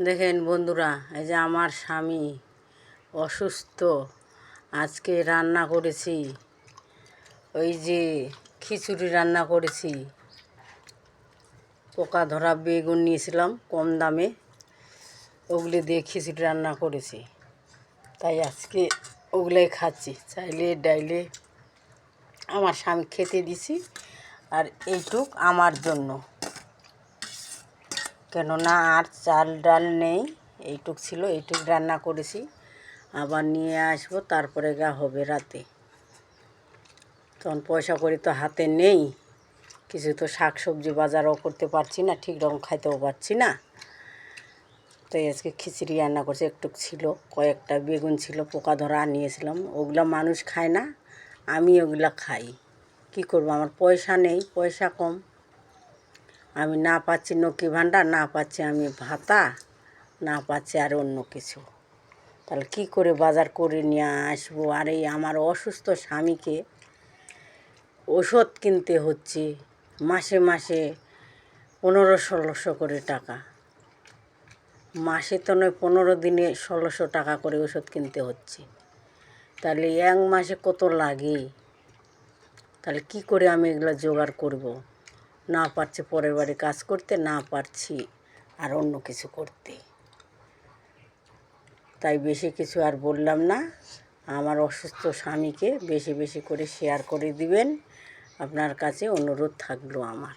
দেখেন বন্ধুরা, এই যে আমার স্বামী অসুস্থ। আজকে রান্না করেছি, ওই যে খিচুড়ি রান্না করেছি। পোকা ধরা বেগুন নিয়েছিলাম কম দামে, ওগুলো দিয়ে খিচুড়ি রান্না করেছি। তাই আজকে ওগুলোই খাচ্ছি, চাইলে ডাইলে আমার স্বামী খেতে দিছি, আর এইটুক আমার জন্য, কেননা আর চাল ডাল নেই। এইটুক ছিল, এইটুক রান্না করেছি। আবার নিয়ে আসবো, তারপরে গা হবে রাতে। তখন পয়সা করি তো হাতে নেই, কিছু তো শাক সবজি বাজারও করতে পারছি না, ঠিক রকম খাইতেও পারছি না। তাই আজকে খিচুড়ি রান্না করছি। একটু ছিল, কয়েকটা বেগুন ছিল, পোকা ধরা নিয়েছিলাম। ওগুলা মানুষ খায় না, আমি ওগুলা খাই। কি করব, আমার পয়সা নেই, পয়সা কম। আমি না পাচ্ছি লক্ষ্মী ভাণ্ডার, না পাচ্ছি আমি ভাতা, না পাচ্ছি আর অন্য কিছু। তাহলে কি করে বাজার করে নিয়ে আসবো? আর এই আমার অসুস্থ স্বামীকে ওষুধ কিনতে হচ্ছে মাসে মাসে 1500-1600 করে টাকা। মাসে তো নয়, 15 দিনে 1600 টাকা করে ওষুধ কিনতে হচ্ছে। তাহলে এক মাসে কত লাগে? তাহলে কি করে আমি এগুলো জোগাড় করব? না পারছি পরের বাড়ি কাজ করতে, না পারছি আর অন্য কিছু করতে। তাই বেশি কিছু আর বললাম না। আমার অসুস্থ স্বামীকে বেশি বেশি করে শেয়ার করে দিবেন, আপনার কাছে অনুরোধ থাকলো আমার।